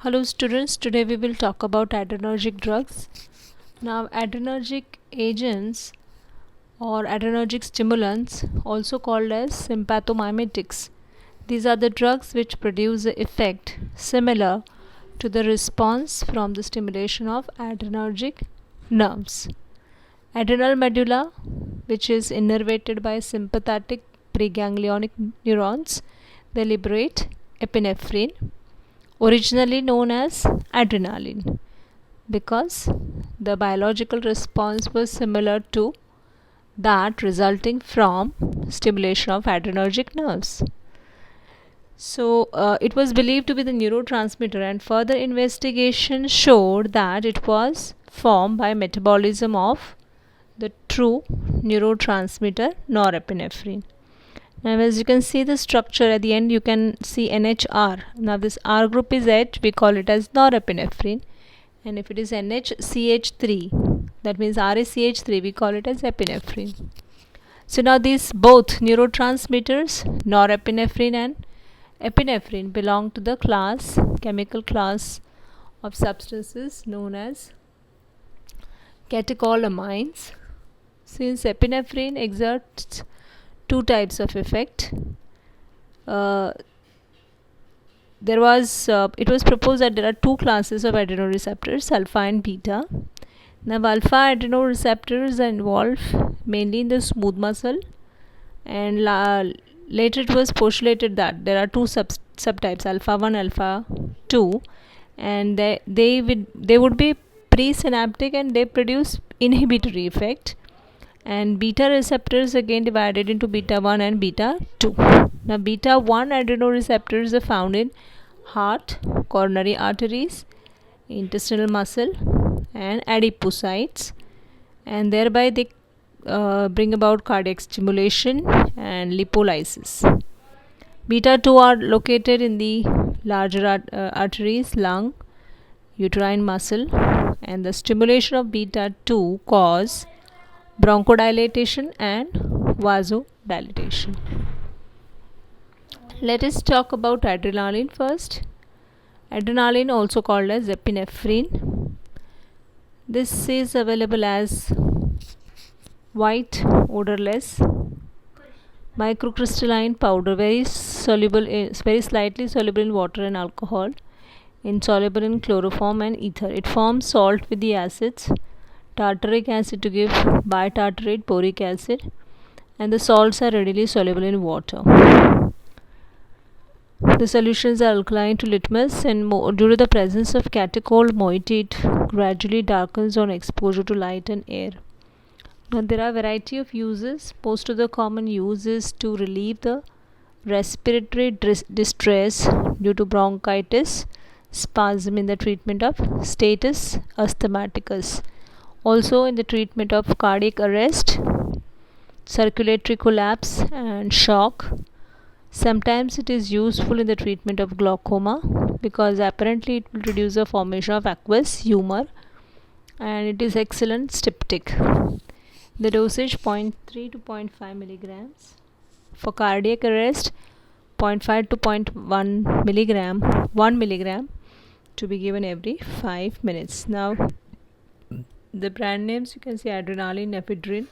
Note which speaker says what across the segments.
Speaker 1: Hello students, today we will talk about adrenergic drugs. Now adrenergic agents or adrenergic stimulants, also called as sympathomimetics. These are the drugs which produce the effect similar to the response from the stimulation of adrenergic nerves. Adrenal medulla, which is innervated by sympathetic preganglionic neurons, they liberate epinephrine, originally known as adrenaline, because the biological response was similar to that resulting from stimulation of adrenergic nerves. So it was believed to be the neurotransmitter, and further investigation showed that it was formed by metabolism of the true neurotransmitter norepinephrine. Now as you can see the structure at the end, you can see NHR. Now this R group is H, we call it as norepinephrine, and if it is NHCH3, that means RACH3, we call it as epinephrine. So now these both neurotransmitters, norepinephrine and epinephrine, belong to the chemical class of substances known as catecholamines. Since epinephrine exerts two types of effect, it was proposed that there are two classes of adrenoreceptors, alpha and beta. Now alpha adrenoreceptors are involved mainly in the smooth muscle, and later it was postulated that there are two subtypes, alpha 1, alpha 2, and they would be presynaptic and they produce inhibitory effect, and beta receptors again divided into beta 1 and beta 2. Now beta 1 adrenoreceptors are found in heart, coronary arteries, intestinal muscle and adipocytes, and thereby they bring about cardiac stimulation and lipolysis. Beta 2 are located in the larger arteries, lung, uterine muscle, and the stimulation of beta 2 cause bronchodilation and vasodilatation. Let us talk about adrenaline first. Adrenaline, also called as epinephrine, this is available as white, odorless, microcrystalline powder, very slightly soluble in water and alcohol, insoluble in chloroform and ether. It forms salt with the acids tartaric acid to give bitartrate, boric acid, and the salts are readily soluble in water. The solutions are alkaline to litmus, and due to the presence of catechol moiety, it gradually darkens on exposure to light and air. Now there are a variety of uses. Most of the common use is to relieve the respiratory distress due to bronchitis, spasm in the treatment of status asthmaticus. Also in the treatment of cardiac arrest, circulatory collapse and shock. Sometimes it is useful in the treatment of glaucoma because apparently it will reduce the formation of aqueous humor, and it is excellent styptic. The dosage 0.3 to 0.5 milligrams. For cardiac arrest, 0.5 to 0.1 milligram, 1 milligram to be given every 5 minutes. Now the brand names, you can see adrenaline, ephedrine.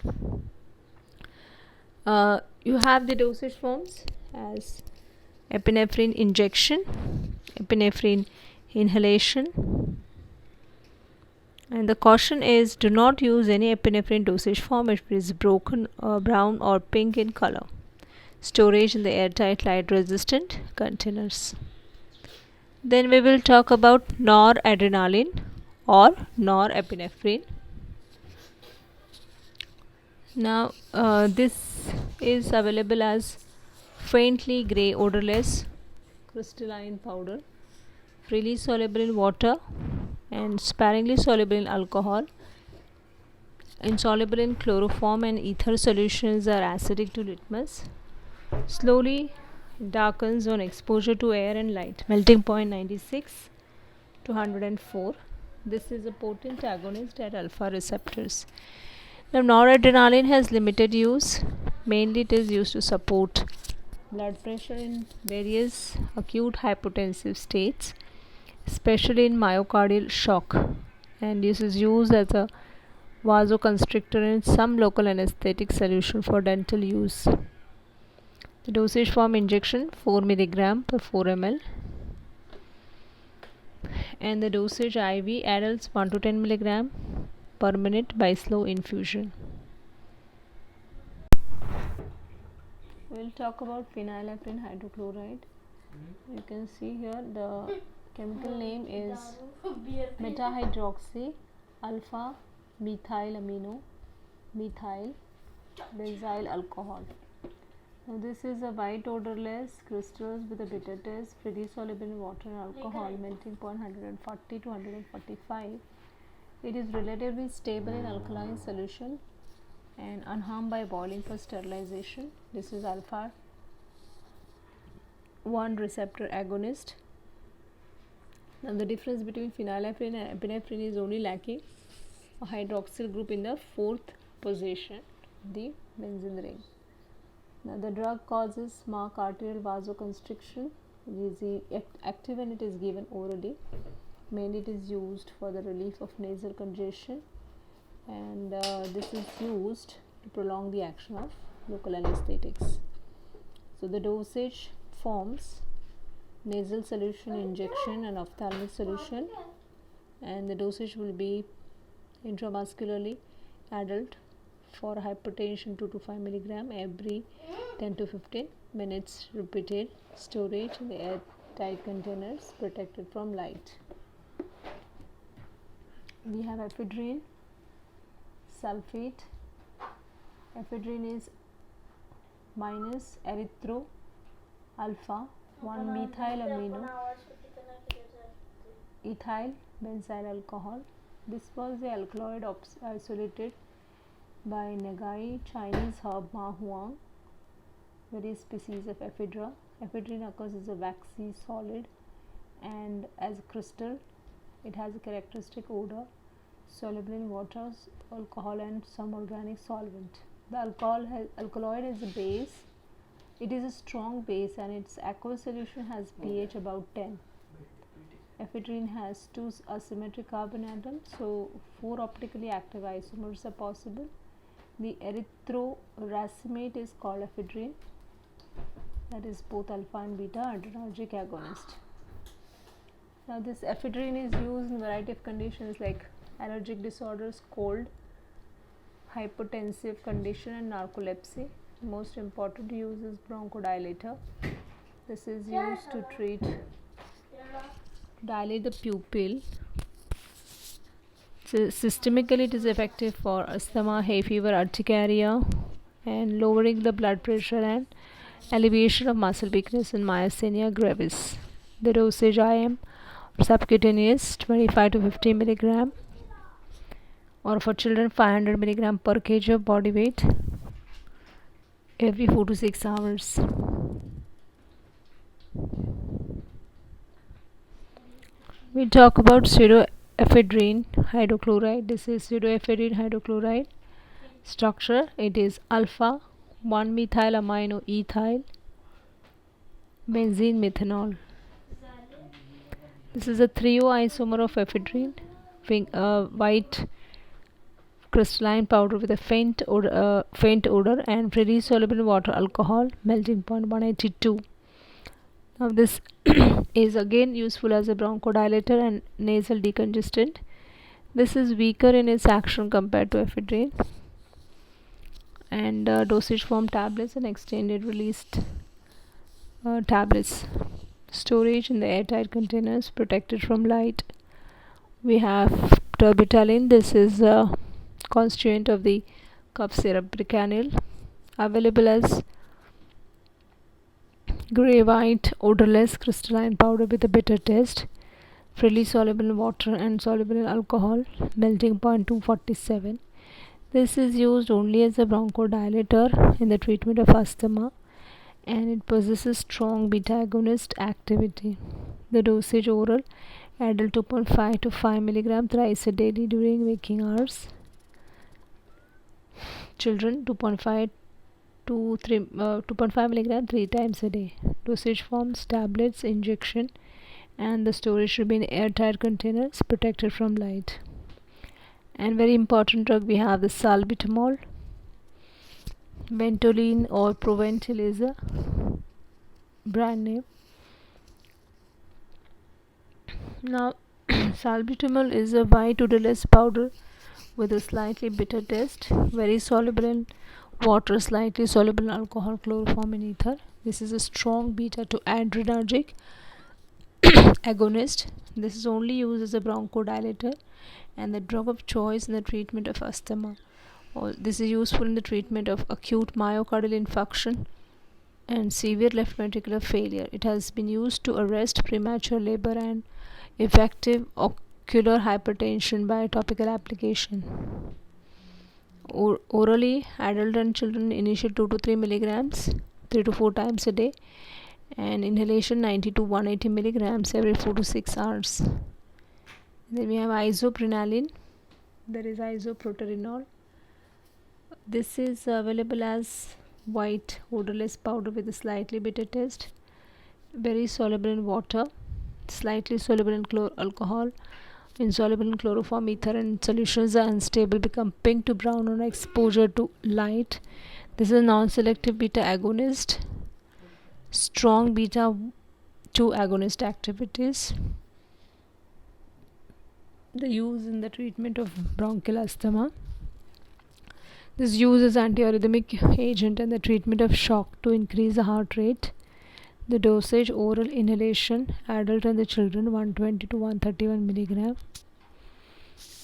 Speaker 1: You have the dosage forms as epinephrine injection, epinephrine inhalation, and the caution is do not use any epinephrine dosage form if it is brown or pink in color. Storage in the airtight, light resistant containers. Then we will talk about noradrenaline or norepinephrine. Now this is available as faintly grey, odorless, crystalline powder, freely soluble in water and sparingly soluble in alcohol, insoluble in chloroform and ether. Solutions are acidic to litmus, slowly darkens on exposure to air and light. Melting point 96 to 104. This is a potent agonist at alpha receptors. Now noradrenaline has limited use. Mainly it is used to support blood pressure in various acute hypotensive states, especially in myocardial shock, and this is used as a vasoconstrictor in some local anesthetic solution for dental use. The dosage form: injection 4 mg per 4 ml, and the dosage IV: adults 1 to 10 mg per minute by slow infusion. We'll talk about phenylephrine hydrochloride. You can see here the chemical name is metahydroxy alpha methylamino methyl benzyl alcohol. Now this is a white odorless crystals with a bitter taste, freely soluble in water and alcohol, melting point 140 to 145. It is relatively stable in alkaline solution and unharmed by boiling for sterilization. This is alpha 1 receptor agonist. Now the difference between phenylephrine and epinephrine is only lacking a hydroxyl group in the fourth position, the benzene ring. Now the drug causes marked arterial vasoconstriction. It is active when it is given orally. Mainly it is used for the relief of nasal congestion, and this is used to prolong the action of local anesthetics. So the dosage forms: nasal solution, injection, and ophthalmic solution, and the dosage will be intramuscularly adult for hypertension 2 to 5 mg every 10 to 15 minutes, repeated. Storage in the airtight containers protected from light. We have ephedrine sulfate. Ephedrine is minus erythro alpha 1 methylamino ethyl benzyl alcohol. This was the alkaloid isolated by Nagai Chinese herb Ma Huang. Various species of ephedra. Ephedrine occurs as a waxy solid and as a crystal. It has a characteristic odor, soluble in water, alcohol, and some organic solvent. The alkaloid has a base. It is a strong base and its aqueous solution has pH about 10. Ephedrine has 2 asymmetric carbon atoms, so 4 optically active isomers are possible. The erythroracemate is called ephedrine, that is both alpha and beta adrenergic agonist. Now this ephedrine is used in a variety of conditions like allergic disorders, cold, hypotensive condition, and narcolepsy. Most important use is bronchodilator. This is used to dilate the pupil. So systemically it is effective for asthma, hay fever, urticaria, and lowering the blood pressure and alleviation of muscle weakness in myasthenia gravis. The dosage IM subcutaneous 25 to 50 mg, or for children 500 mg per kg of body weight every 4 to 6 hours. We talk about pseudoephedrine hydrochloride. This is pseudoephedrine hydrochloride. Structure: it is alpha 1 methylamino ethyl benzene methanol. This is a 3O isomer of ephedrine, white crystalline powder with a faint odor and freely soluble in water, alcohol, melting point 182. Now this is again useful as a bronchodilator and nasal decongestant. This is weaker in its action compared to ephedrine, and dosage form: tablets and extended released tablets. Storage in the airtight containers protected from light. We have terbutaline. This is a constituent of the cough syrup Bricanyl, available as grey white odorless crystalline powder with a bitter taste, freely soluble in water and soluble in alcohol, melting point 247. This is used only as a bronchodilator in the treatment of asthma, and it possesses strong beta agonist activity. The dosage oral: adult 2.5 to 5 mg thrice a daily during waking hours. Children 2.5 to 2.5 mg 3 times a day. Dosage forms: tablets, injection, and the storage should be in airtight containers protected from light. And very important drug, we have the salbutamol. Ventolin or Proventil is a brand name. Now salbutamol is a white odorless powder with a slightly bitter taste, very soluble in water, slightly soluble in alcohol, chloroform and ether. This is a strong beta to adrenergic agonist. This is only used as a bronchodilator and the drug of choice in the treatment of asthma. This is useful in the treatment of acute myocardial infarction and severe left ventricular failure. It has been used to arrest premature labor and effective ocular hypertension by topical application. Orally, adult and children initial 2 to 3 milligrams 3 to 4 times a day, and inhalation 90 to 180 milligrams every 4 to 6 hours. Then we have isoprenaline. There is isoproterenol. This is available as white odorless powder with a slightly bitter taste, very soluble in water, slightly soluble in alcohol, insoluble in chloroform, ether, and solutions are unstable, become pink to brown on exposure to light. This is a non-selective beta agonist, strong beta 2 agonist activities. The use in the treatment of bronchial asthma. This use as antiarrhythmic agent and the treatment of shock to increase the heart rate. The dosage oral inhalation, adult and the children 120 to 131 milligram.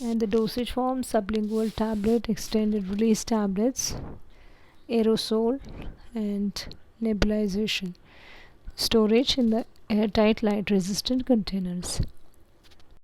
Speaker 1: And the dosage form sublingual tablet, extended release tablets, aerosol and nebulization. Storage in the airtight light resistant containers.